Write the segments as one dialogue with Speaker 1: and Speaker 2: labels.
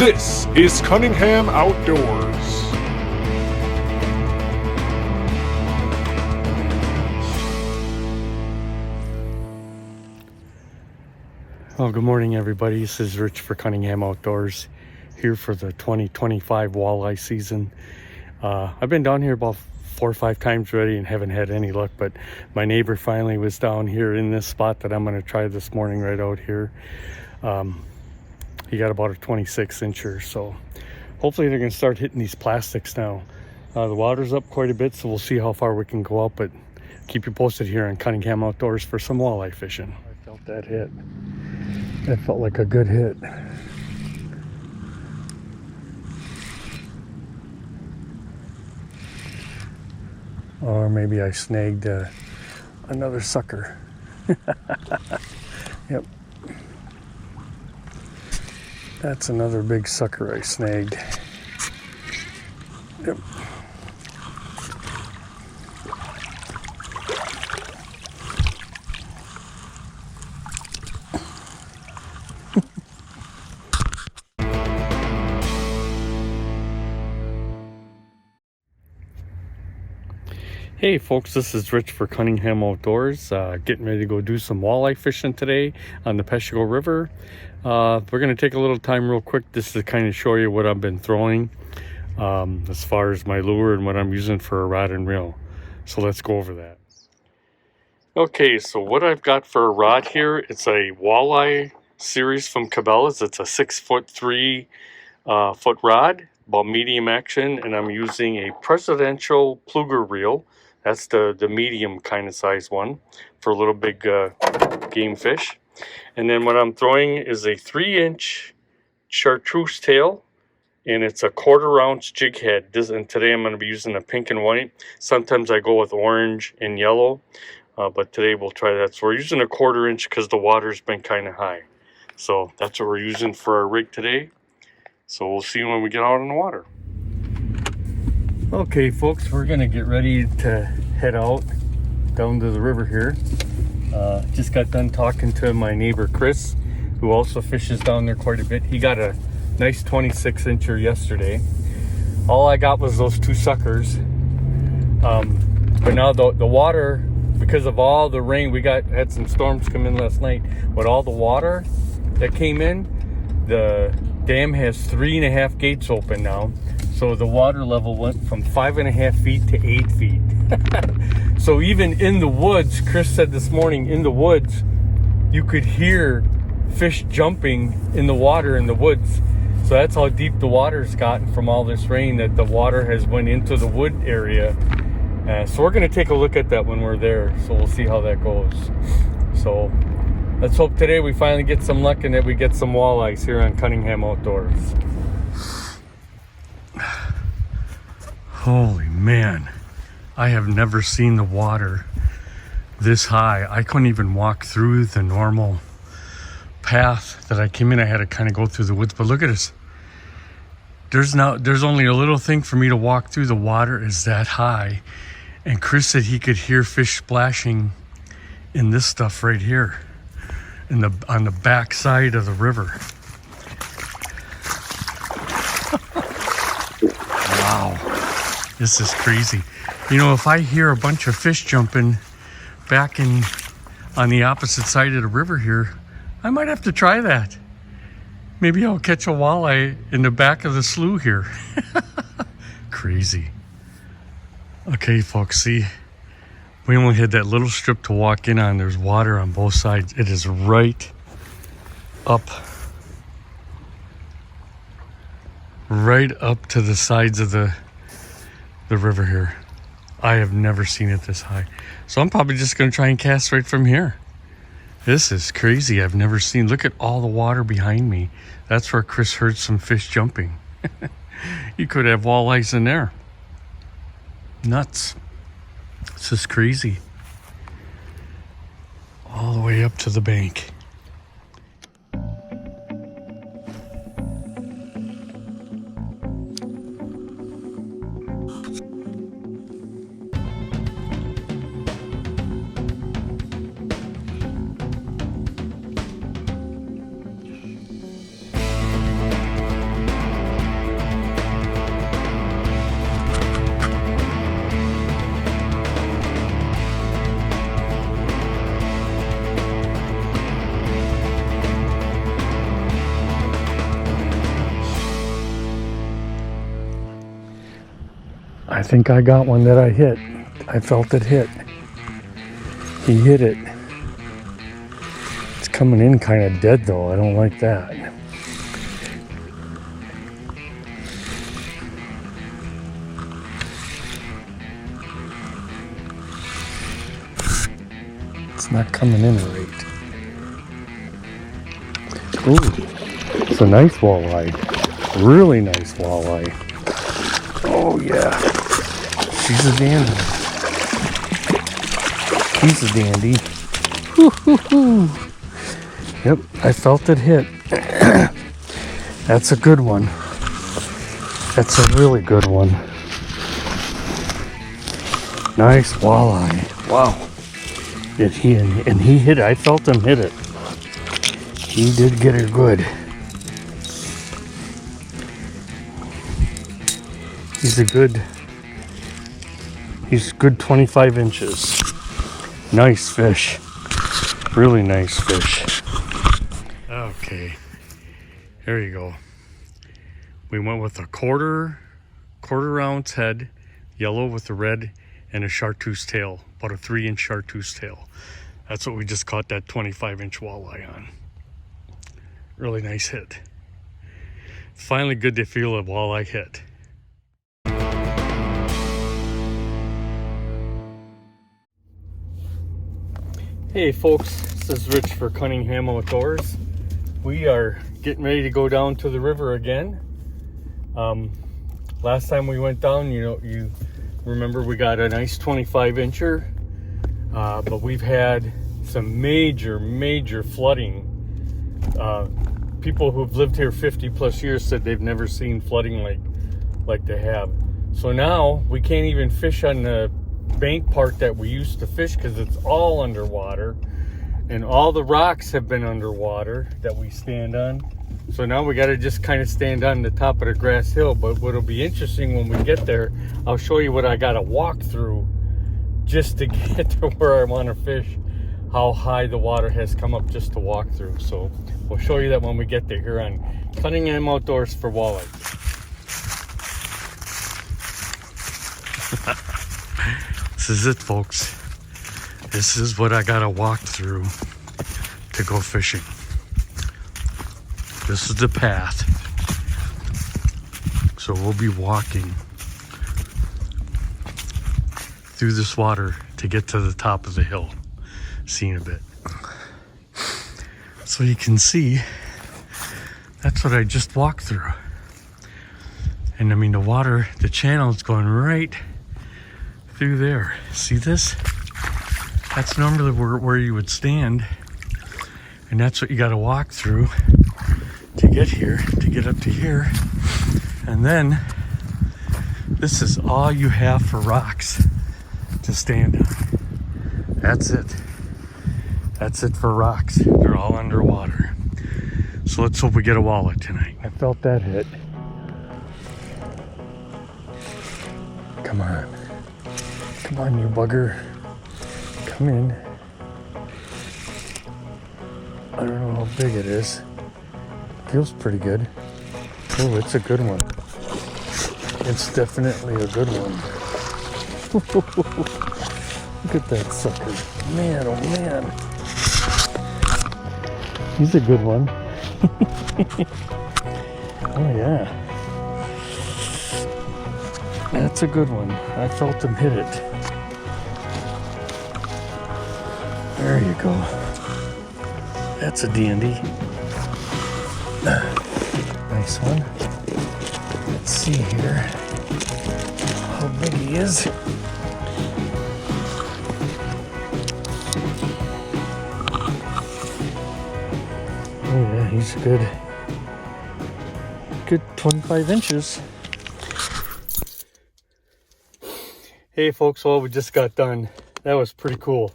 Speaker 1: This is Cunningham Outdoors.
Speaker 2: Well, good morning, everybody. This is Rich for Cunningham Outdoors, here for the 2025 walleye season. I've been down here about 4 or 5 times already and haven't had any luck, but my neighbor finally was down here in this spot that I'm going to try this morning right out here. He got about a 26-incher, so hopefully they're going to start hitting these plastics now. The water's up quite a bit, so we'll see how far we can go out, but keep you posted here on Cunningham Outdoors for some walleye fishing. I felt that hit. That felt like a good hit. Or maybe I snagged another sucker. Yep. That's another big sucker I snagged. Yep. Hey folks, this is Rich for Cunningham Outdoors, getting ready to go do some walleye fishing today on the Peshtigo River. We're going to take a little time real quick just to kind of show you what I've been throwing as far as my lure and what I'm using for a rod and reel. So let's go over that. Okay, so what I've got for a rod here, it's a Walleye series from Cabela's. It's a 6'3" foot rod, about medium action, and I'm using a Presidential Pluger reel. That's the medium kind of size one for little big game fish. And then what I'm throwing is a 3-inch chartreuse tail, and it's a 1/4 ounce jig head. And today I'm going to be using the pink and white. Sometimes I go with orange and yellow, but today we'll try that. So we're using a 1/4 inch because the water's been kind of high. So that's what we're using for our rig today. So we'll see when we get out in the water. Okay folks, we're gonna get ready to head out down to the river here. Just got done talking to my neighbor Chris, who also fishes down there quite a bit. He got a nice 26-incher yesterday. All I got was those 2 suckers. But now the water, because of all the rain, we had some storms come in last night. With all the water that came in, the dam has 3.5 gates open now. So the water level went from 5.5 feet to 8 feet. So even in the woods, Chris said this morning, in the woods, you could hear fish jumping in the water in the woods. So that's how deep the water's gotten from all this rain, that the water has went into the wood area. So we're going to take a look at that when we're there. So we'll see how that goes. So let's hope today we finally get some luck and that we get some walleyes here on Cunningham Outdoors. Holy man, I have never seen the water this high. I couldn't even walk through the normal path that I came in. I had to kind of go through the woods, but look at this. There's only a little thing for me to walk through. The water is that high. And Chris said he could hear fish splashing in this stuff right here, on the back side of the river. Wow, this is crazy. You know, if I hear a bunch of fish jumping back on the opposite side of the river here, I might have to try that. Maybe I'll catch a walleye in the back of the slough here. Crazy. Okay, folks, see, we only had that little strip to walk in on. There's water on both sides. It is right up to the sides of the river here. I have never seen it this high. So I'm probably just going to try and cast right from here. This is crazy. I've never seen. Look at all the water behind me. That's where Chris heard some fish jumping. You could have walleyes in there. Nuts. This is crazy. All the way up to the bank. I think I got one that I hit. I felt it hit. He hit it. It's coming in kind of dead though. I don't like that. It's not coming in right. Ooh, it's a nice walleye. Really nice walleye. Oh yeah. She's a dandy. He's a dandy. Woo-hoo-hoo. Yep, I felt it hit. That's a good one. That's a really good one. Nice walleye. Wow. And he hit it. I felt him hit it. He did get her good. He's good 25 inches. Nice fish. Really nice fish. Okay. There you go. We went with a quarter ounce head, yellow with the red, and a chartreuse tail, about a 3-inch chartreuse tail. That's what we just caught that 25-inch walleye on. Really nice hit. Finally good to feel a walleye hit. Hey folks, this is Rich for Cunningham Outdoors. We are getting ready to go down to the river again. Last time we went down, you remember we got a nice 25-incher, but we've had some major flooding. People who've lived here 50 plus years said they've never seen flooding like they have. So now we can't even fish on the bank part that we used to fish because it's all underwater, and all the rocks have been underwater that we stand on. So now we got to just kind of stand on the top of the grass hill. But what'll be interesting when we get there, I'll show you what I got to walk through just to get to where I want to fish, how high the water has come up just to walk through. So we'll show you that when we get there here on Cunningham Outdoors for Walleye. This is it, folks. This is what I gotta walk through to go fishing. This is the path. So we'll be walking through this water to get to the top of the hill, seeing a bit. So you can see, that's what I just walked through. And I mean, the water, the channel is going right through there. See this? That's normally where you would stand, and that's what you got to walk through to get here, to get up to here. And then this is all you have for rocks to stand on. That's it. That's it for rocks. They're all underwater. So let's hope we get a walleye tonight. I felt that hit. Come on. Come on, you bugger. Come in. I don't know how big it is. Feels pretty good. Oh, it's a good one. It's definitely a good one. Look at that sucker. Man, oh man. He's a good one. Oh yeah. That's a good one. I felt him hit it. There you go. That's a dandy. Nice one. Let's see here how big he is. Oh yeah, he's good 25 inches. Hey folks, well, we just got done. That was pretty cool.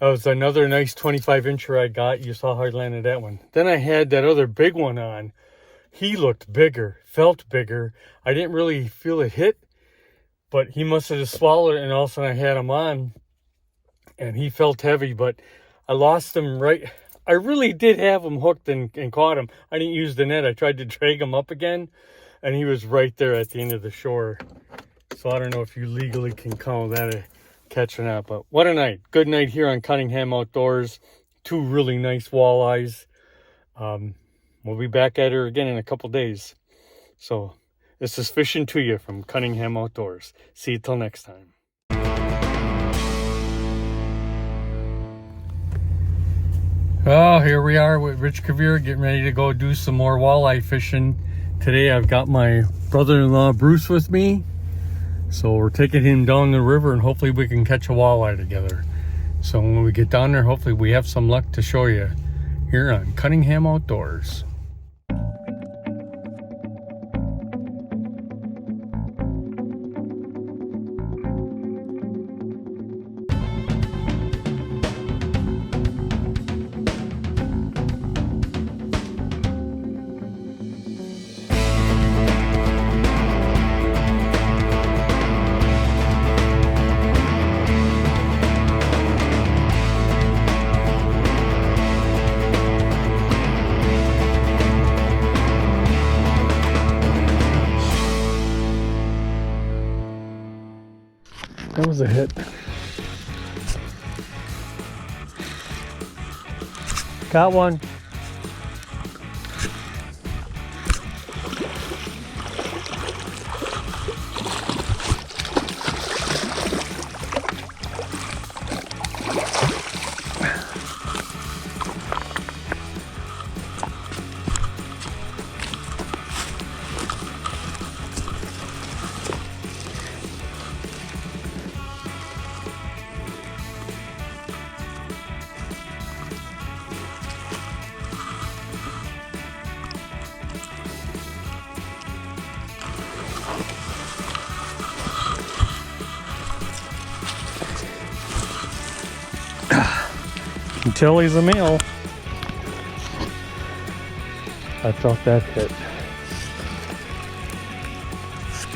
Speaker 2: That was another nice 25-incher I got. You saw how I landed that one. Then I had that other big one on. He looked bigger, felt bigger. I didn't really feel it hit, but he must have just swallowed it, and all of a sudden I had him on, and he felt heavy, but I lost him right. I really did have him hooked and caught him. I didn't use the net. I tried to drag him up again, and he was right there at the end of the shore. So I don't know if you legally can count that a catch or not. But what a night. Good night here on Cunningham Outdoors. 2 really nice walleyes. We'll be back at her again in a couple days. So this is Fishing to You from Cunningham Outdoors. See you till next time. Oh, here we are with Rich Kavir getting ready to go do some more walleye fishing. Today I've got my brother-in-law Bruce with me. So we're taking him down the river and hopefully we can catch a walleye together. So when we get down there, hopefully we have some luck to show you here on Cunningham Outdoors. That was a hit. Got one. Until he's a male. I felt that hit.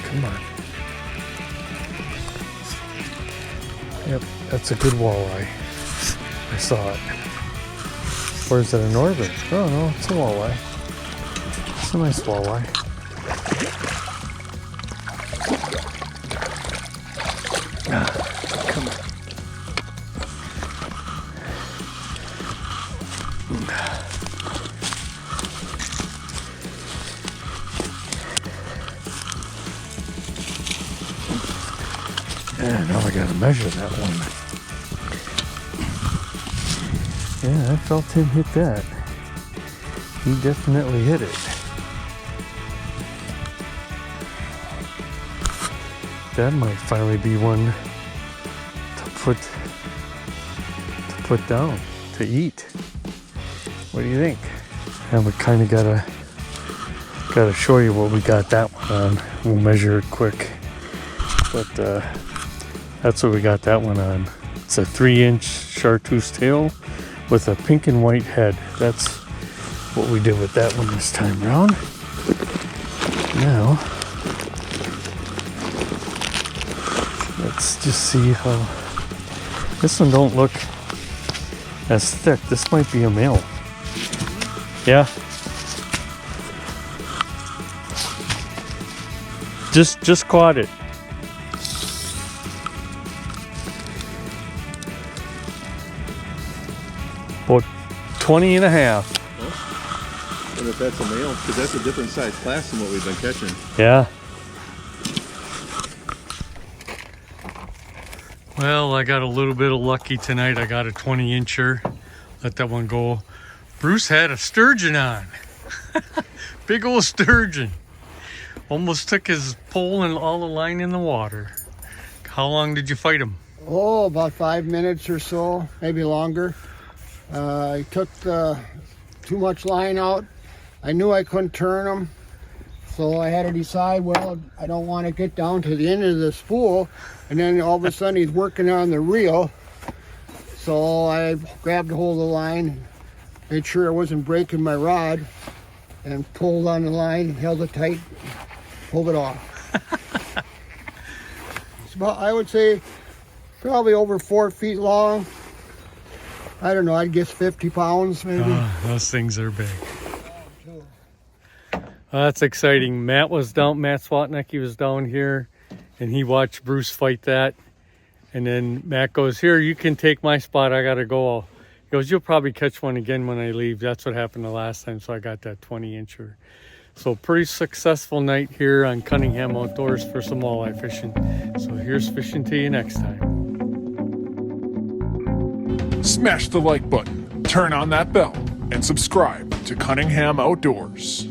Speaker 2: Come on. Yep, that's a good walleye. I saw it. Or is it a northern? Oh no, it's a walleye. It's a nice walleye. Come on. Yeah, now I gotta measure that one. Yeah, I felt him hit that. He definitely hit it. That might finally be one to put down, to eat. What do you think? And we kind of gotta show you what we got that one on. We'll measure it quick. But that's what we got that one on. It's a 3-inch chartreuse tail with a pink and white head. That's what we did with that one this time around. Now, let's just see how... This one don't look as thick. This might be a male. Yeah. Just caught it. About 20 and a half.
Speaker 3: Well, and if that's a male, because that's a different size class than what we've been catching.
Speaker 2: Yeah. Well, I got a little bit of lucky tonight. I got a 20-incher. Let that one go. Bruce had a sturgeon on. Big old sturgeon. Almost took his pole and all the line in the water. How long did you fight him?
Speaker 4: Oh, about 5 minutes or so, maybe longer. I took too much line out. I knew I couldn't turn him, so I had to decide, well, I don't want to get down to the end of the spool, and then all of a sudden he's working on the reel. So I grabbed a hold of the line, made sure I wasn't breaking my rod, and pulled on the line, held it tight, pulled it off. It's about, I would say, probably over 4 feet long. I don't know, I'd guess 50 pounds maybe.
Speaker 2: Those things are big. That's exciting. Matt Swatnecki was down here. and he watched Bruce fight that. And then Matt goes, here, you can take my spot. I got to go. He goes, you'll probably catch one again when I leave. That's what happened the last time. So I got that 20-incher. So pretty successful night here on Cunningham Outdoors for some walleye fishing. So here's fishing to you next time.
Speaker 1: Smash the like button, turn on that bell, and subscribe to Cunningham Outdoors.